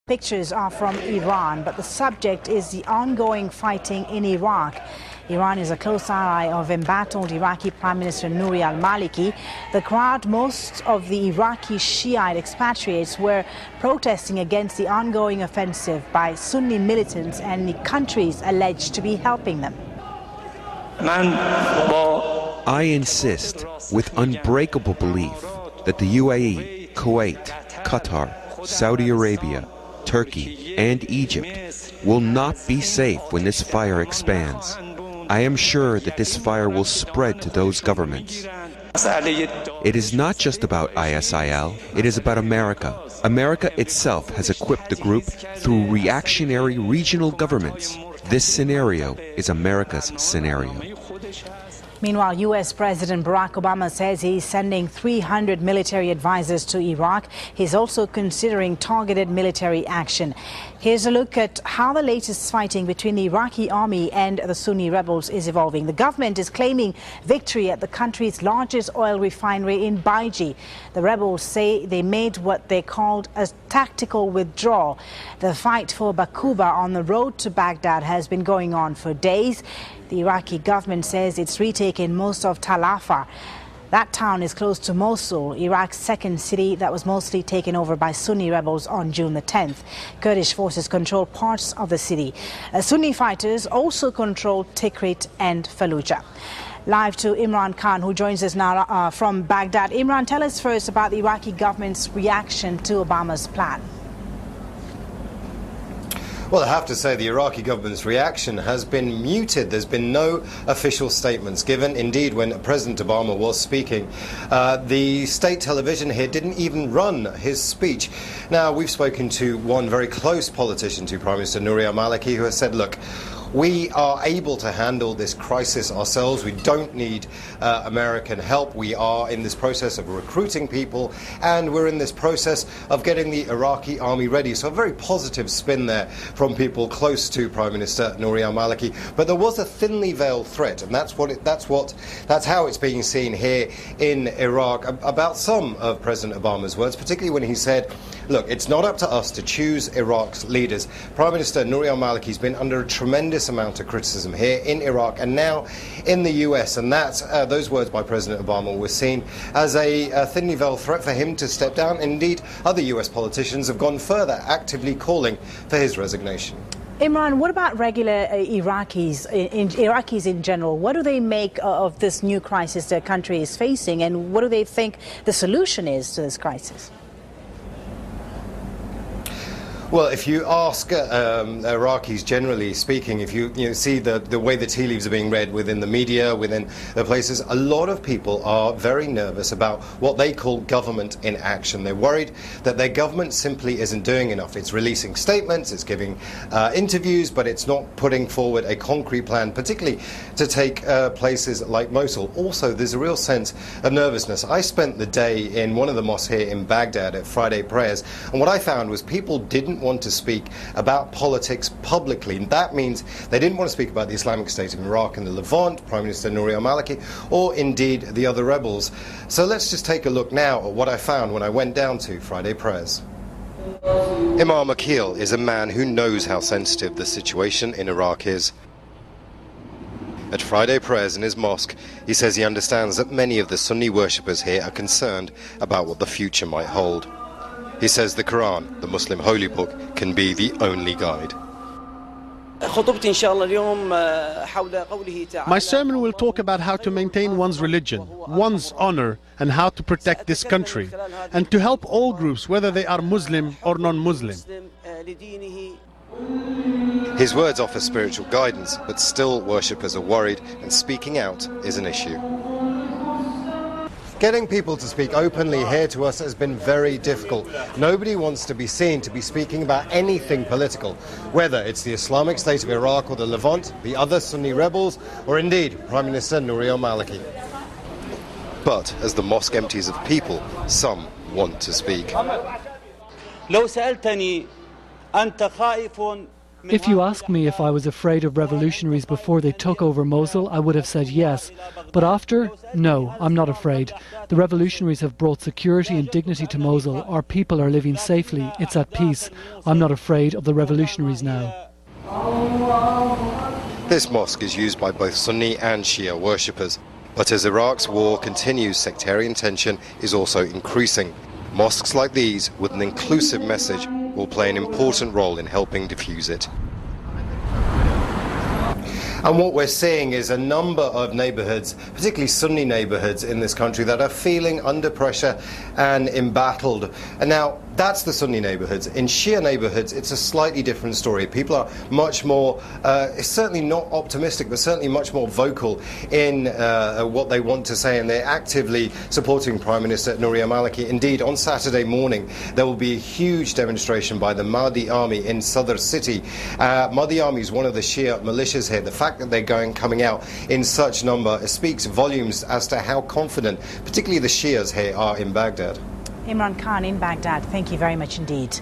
Pictures are from Iran, but the subject is the ongoing fighting in Iraq. Iran is a close ally of embattled Iraqi Prime Minister Nouri al-Maliki. The crowd, most of the Iraqi Shiite expatriates, were protesting against the ongoing offensive by Sunni militants and the countries alleged to be helping them. I insist with unbreakable belief that the UAE, Kuwait, Qatar, Saudi Arabia, Turkey and Egypt will not be safe when this fire expands. I am sure that this fire will spread to those governments. It is not just about ISIL, it is about America. America itself has equipped the group through reactionary regional governments. This scenario is America's scenario. Meanwhile, U.S. President Barack Obama says he's sending 300 military advisors to Iraq. He's also considering targeted military action. Here's a look at how the latest fighting between the Iraqi army and the Sunni rebels is evolving. The government is claiming victory at the country's largest oil refinery in Baiji. The rebels say they made what they called a tactical withdrawal. The fight for Baquba on the road to Baghdad has been going on for days. The Iraqi government says it's retaken most of Tal Afar. That town is close to Mosul, Iraq's second city that was mostly taken over by Sunni rebels on June the 10th. Kurdish forces control parts of the city. Sunni fighters also control Tikrit and Fallujah. Live to Imran Khan, who joins us now from Baghdad. Imran, tell us first about the Iraqi government's reaction to Obama's plan. Well, I have to say the Iraqi government's reaction has been muted. There's been no official statements given. Indeed, when President Obama was speaking, the state television here didn't even run his speech. Now, we've spoken to one very close politician to Prime Minister Nouri al-Maliki, who has said, look, we are able to handle this crisis ourselves. We don't need American help. We are in this process of recruiting people, and we're in this process of getting the Iraqi army ready. So a very positive spin there from people close to Prime Minister Nouri al-Maliki. But there was a thinly veiled threat, and that's how it's being seen here in Iraq about some of President Obama's words, particularly when he said, look, it's not up to us to choose Iraq's leaders. Prime Minister Nouri al-Maliki's been under a tremendous amount of criticism here in Iraq and now in the US, and those words by President Obama were seen as a thinly veiled threat for him to step down. Indeed, other US politicians have gone further, actively calling for his resignation. Imran, what about regular Iraqis in general? What do they make of this new crisis their country is facing, and what do they think the solution is to this crisis? Well, if you ask Iraqis generally speaking, if you see the way the tea leaves are being read within the media, within the places, a lot of people are very nervous about what they call government inaction. They're worried that their government simply isn't doing enough. It's releasing statements, it's giving interviews, but it's not putting forward a concrete plan, particularly to take places like Mosul. Also, there's a real sense of nervousness. I spent the day in one of the mosques here in Baghdad at Friday prayers, and what I found was people didn't want to speak about politics publicly. And that means they didn't want to speak about the Islamic State of Iraq and the Levant, Prime Minister Nouri al-Maliki, or indeed the other rebels. So let's just take a look now at what I found when I went down to Friday prayers. Imam Akil is a man who knows how sensitive the situation in Iraq is. At Friday prayers in his mosque, he says he understands that many of the Sunni worshippers here are concerned about what the future might hold. He says the Quran, the Muslim holy book, can be the only guide. My sermon will talk about how to maintain one's religion, one's honor, and how to protect this country, and to help all groups, whether they are Muslim or non-Muslim. His words offer spiritual guidance, but still worshippers are worried, and speaking out is an issue. Getting people to speak openly here to us has been very difficult. Nobody wants to be seen to be speaking about anything political, whether it's the Islamic State of Iraq or the Levant, the other Sunni rebels, or indeed Prime Minister Nouri al-Maliki. But as the mosque empties of people, some want to speak. If you ask me if I was afraid of revolutionaries before they took over Mosul, I would have said yes. But after, no, I'm not afraid. The revolutionaries have brought security and dignity to Mosul. Our people are living safely. It's at peace. I'm not afraid of the revolutionaries now. This mosque is used by both Sunni and Shia worshippers. But as Iraq's war continues, sectarian tension is also increasing. Mosques like these, with an inclusive message, will play an important role in helping diffuse it. And what we're seeing is a number of neighbourhoods, particularly Sunni neighbourhoods in this country, that are feeling under pressure and embattled. And now, that's the Sunni neighbourhoods. In Shia neighbourhoods, it's a slightly different story. People are much more, certainly not optimistic, but certainly much more vocal in what they want to say, and they're actively supporting Prime Minister Nouri al-Maliki. Indeed, on Saturday morning, there will be a huge demonstration by the Mahdi Army in Sadr City. Mahdi Army is one of the Shia militias here. The fact that they're coming out in such number speaks volumes as to how confident, particularly the Shias here, are in Baghdad. Imran Khan in Baghdad, thank you very much indeed.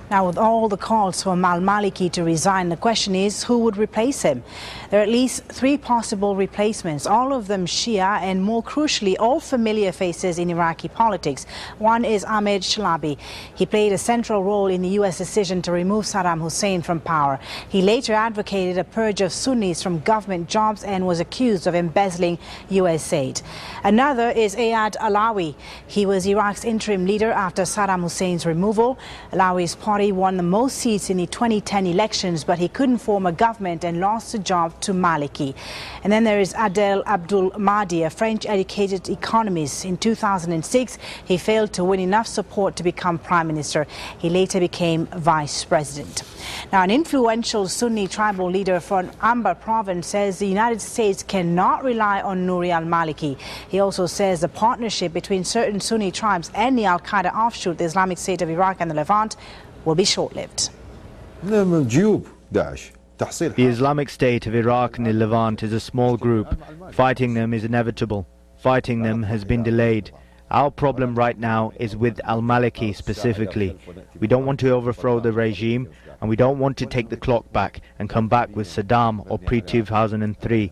Now, with all the calls for al-Maliki to resign, the question is who would replace him? There are at least 3 possible replacements, all of them Shia, and more crucially, all familiar faces in Iraqi politics. One is Ahmed Chalabi. He played a central role in the U.S. decision to remove Saddam Hussein from power. He later advocated a purge of Sunnis from government jobs and was accused of embezzling U.S. aid. Another is Ayad Alawi. He was Iraq's interim leader after Saddam Hussein's removal. Alawi's party won the most seats in the 2010 elections, but he couldn't form a government and lost the job to Maliki. And then there is Adel Abdul Mahdi, a French-educated economist. In 2006, he failed to win enough support to become prime minister. He later became vice president. Now, an influential Sunni tribal leader from Anbar province says the United States cannot rely on Nouri al-Maliki. He also says the partnership between certain Sunni tribes and the Al-Qaeda offshoot, the Islamic State of Iraq and the Levant, will be short-lived. The Islamic State of Iraq and the Levant is a small group. Fighting them is inevitable. Fighting them has been delayed. Our problem right now is with al-Maliki specifically. We don't want to overthrow the regime, and we don't want to take the clock back and come back with Saddam or pre-2003.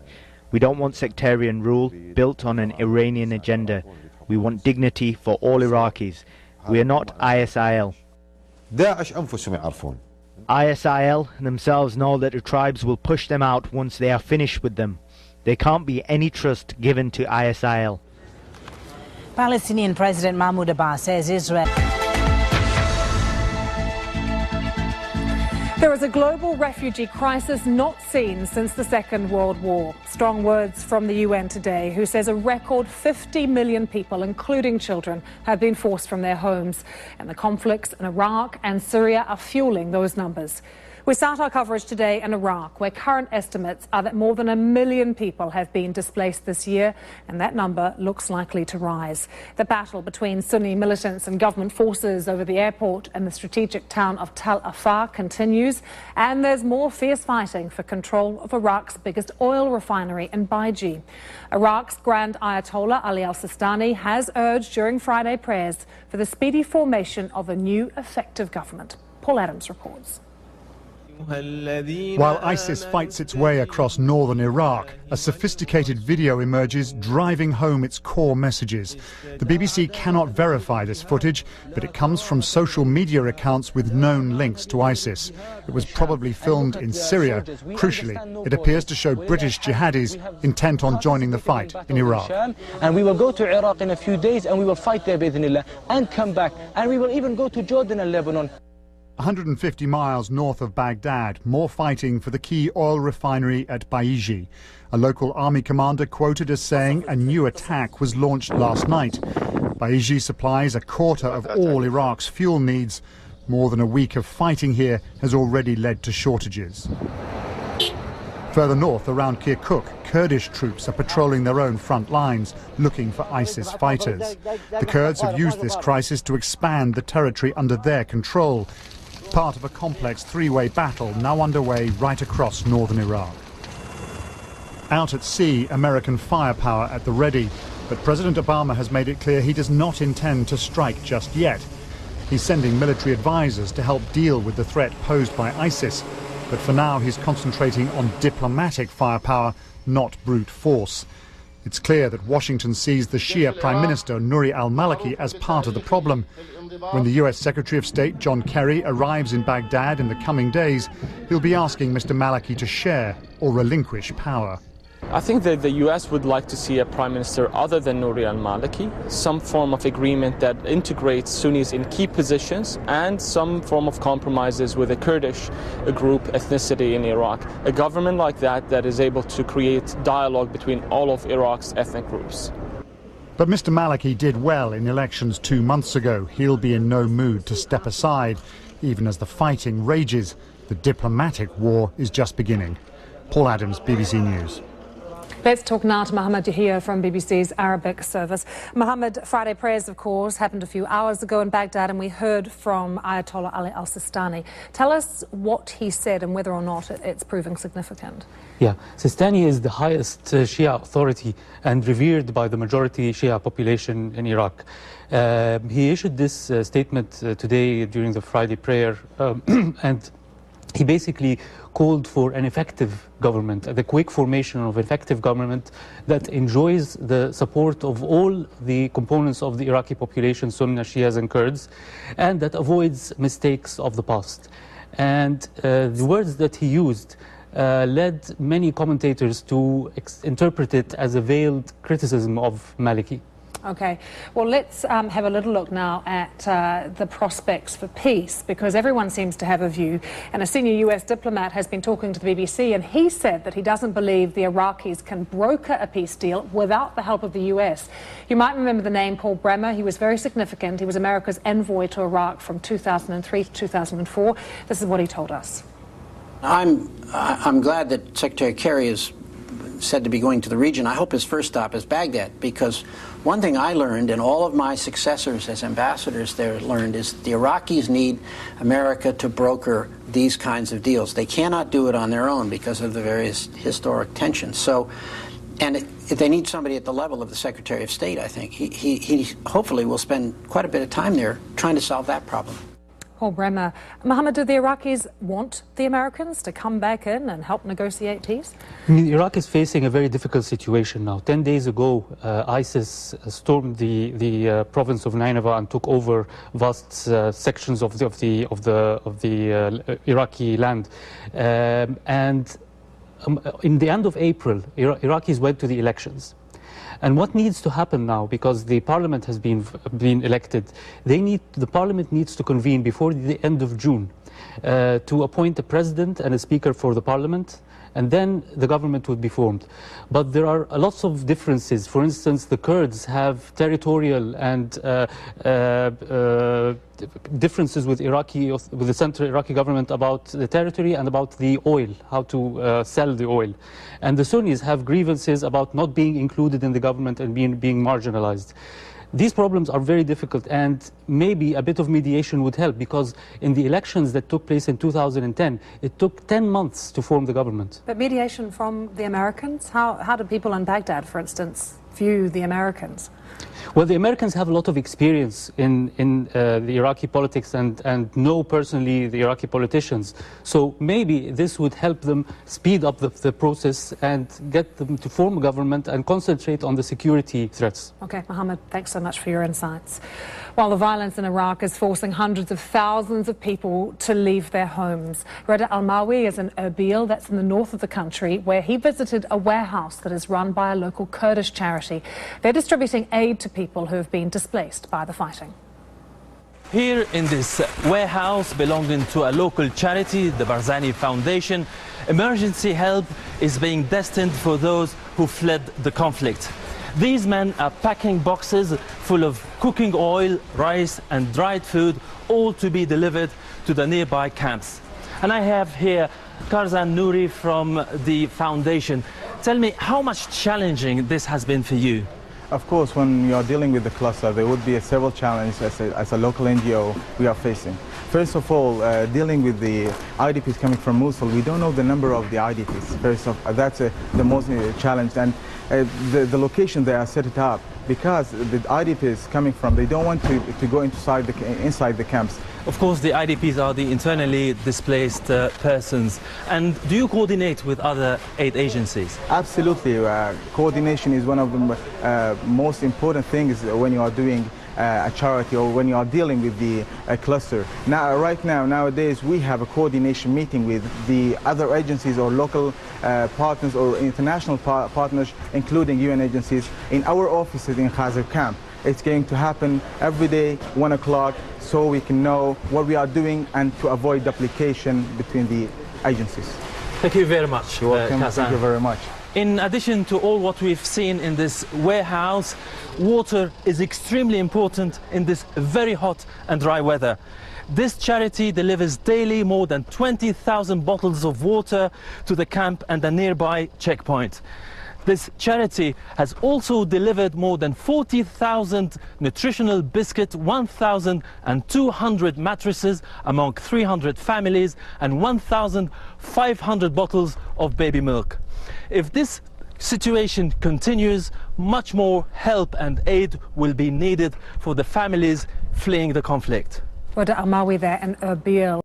We don't want sectarian rule built on an Iranian agenda. We want dignity for all Iraqis. We are not ISIL. ISIL themselves know that the tribes will push them out once they are finished with them. There can't be any trust given to ISIL. Palestinian President Mahmoud Abbas says Israel... There is a global refugee crisis not seen since the Second World War. Strong words from the UN today, who says a record 50 million people, including children, have been forced from their homes. And the conflicts in Iraq and Syria are fueling those numbers. We start our coverage today in Iraq, where current estimates are that more than 1 million people have been displaced this year, and that number looks likely to rise. The battle between Sunni militants and government forces over the airport and the strategic town of Tal Afar continues, and there's more fierce fighting for control of Iraq's biggest oil refinery in Baiji. Iraq's Grand Ayatollah Ali al-Sistani has urged during Friday prayers for the speedy formation of a new effective government. Paul Adams reports. While ISIS fights its way across northern Iraq, a sophisticated video emerges driving home its core messages. The BBC cannot verify this footage, but it comes from social media accounts with known links to ISIS. It was probably filmed in Syria. Crucially, it appears to show British jihadis intent on joining the fight in Iraq. And we will go to Iraq in a few days and we will fight there, bi'idhnillah, and come back. And we will even go to Jordan and Lebanon. 150 miles north of Baghdad, more fighting for the key oil refinery at Baiji. A local army commander quoted as saying a new attack was launched last night. Baiji supplies a quarter of all Iraq's fuel needs. More than a week of fighting here has already led to shortages. Further north, around Kirkuk, Kurdish troops are patrolling their own front lines, looking for ISIS fighters. The Kurds have used this crisis to expand the territory under their control. Part of a complex three-way battle now underway right across northern Iraq. Out at sea, American firepower at the ready, but President Obama has made it clear he does not intend to strike just yet. He's sending military advisors to help deal with the threat posed by ISIS. But for now, he's concentrating on diplomatic firepower, not brute force. It's clear that Washington sees the Shia Prime Minister Nouri al-Maliki as part of the problem. When the US Secretary of State John Kerry arrives in Baghdad in the coming days, he'll be asking Mr. Maliki to share or relinquish power. I think that the US would like to see a prime minister other than Nouri al-Maliki, some form of agreement that integrates Sunnis in key positions and some form of compromises with the Kurdish group ethnicity in Iraq. A government like that is able to create dialogue between all of Iraq's ethnic groups. But Mr. Maliki did well in elections 2 months ago. He'll be in no mood to step aside. Even as the fighting rages, the diplomatic war is just beginning. Paul Adams, BBC News. Let's talk now to Mohammed Yahia from BBC's Arabic service. Mohammed, Friday prayers, of course, happened a few hours ago in Baghdad, and we heard from Ayatollah Ali al-Sistani. Tell us what he said and whether or not it's proving significant. Yeah, Sistani is the highest Shia authority and revered by the majority Shia population in Iraq. He issued this statement today during the Friday prayer, and he basically called for an effective government, the quick formation of effective government that enjoys the support of all the components of the Iraqi population, Sunni, Shias and Kurds, and that avoids mistakes of the past. And the words that he used led many commentators to interpret it as a veiled criticism of Maliki. Okay, well, let's have a little look now at the prospects for peace, because everyone seems to have a view. And a senior US diplomat has been talking to the BBC, and he said that he doesn't believe the Iraqis can broker a peace deal without the help of the US. You might remember the name Paul Bremer. He was very significant. He was America's envoy to Iraq from 2003 to 2004. This is what he told us. I'm glad that Secretary Kerry is said to be going to the region. I hope his first stop is Baghdad, because one thing I learned, and all of my successors as ambassadors there learned, is the Iraqis need America to broker these kinds of deals. They cannot do it on their own because of the various historic tensions. So, and they need somebody at the level of the Secretary of State, I think. He hopefully will spend quite a bit of time there trying to solve that problem. Paul Bremer. Mohammed, do the Iraqis want the Americans to come back in and help negotiate peace? Iraq is facing a very difficult situation now. 10 days ago, ISIS stormed the province of Nineveh and took over vast sections of the Iraqi land. In the end of April, Iraqis went to the elections. And what needs to happen now, because the parliament has been elected, the parliament needs to convene before the end of June to appoint a president and a speaker for the parliament, and then the government would be formed. But there are lots of differences. For instance, the Kurds have territorial and differences with the central Iraqi government about the territory and about the oil, how to sell the oil. And the Sunnis have grievances about not being included in the government and being marginalized. These problems are very difficult, and maybe a bit of mediation would help, because in the elections that took place in 2010, it took 10 months to form the government. But mediation from the Americans? How do people in Baghdad, for instance, view the Americans? Well, the Americans have a lot of experience in the Iraqi politics and know personally the Iraqi politicians. So maybe this would help them speed up the process and get them to form a government and concentrate on the security threats. Okay, Mohammed, thanks so much for your insights. While the violence in Iraq is forcing hundreds of thousands of people to leave their homes. Reda Almawi is in Erbil, that's in the north of the country, where he visited a warehouse that is run by a local Kurdish charity. They're distributing aid to people who have been displaced by the fighting. Here in this warehouse belonging to a local charity, the Barzani Foundation, emergency help is being destined for those who fled the conflict. These men are packing boxes full of cooking oil, rice and dried food, all to be delivered to the nearby camps. And I have here Karzan Nouri from the foundation. Tell me, how much challenging this has been for you? Of course, when you are dealing with the cluster, there would be several challenges as a local NGO we are facing. First of all, dealing with the IDPs coming from Mosul, we don't know the number of the IDPs. First of, that's the most challenge, and the location they are set it up because the IDPs coming from, they don't want to go inside the camps. Of course, the IDPs are the internally displaced persons. And do you coordinate with other aid agencies? Absolutely. Coordination is one of the most important things when you are doing a charity or when you are dealing with the cluster. Nowadays, we have a coordination meeting with the other agencies or local partners or international partners, including UN agencies, in our offices in Khazar camp. It's going to happen every day, 1 o'clock, so we can know what we are doing and to avoid duplication between the agencies. Thank you very much. You're welcome. Thank you very much. In addition to all what we've seen in this warehouse, water is extremely important in this very hot and dry weather. This charity delivers daily more than 20,000 bottles of water to the camp and a nearby checkpoint. This charity has also delivered more than 40,000 nutritional biscuits, 1,200 mattresses among 300 families and 1,500 bottles of baby milk. If this situation continues, much more help and aid will be needed for the families fleeing the conflict. Wada Amawi there in Erbil.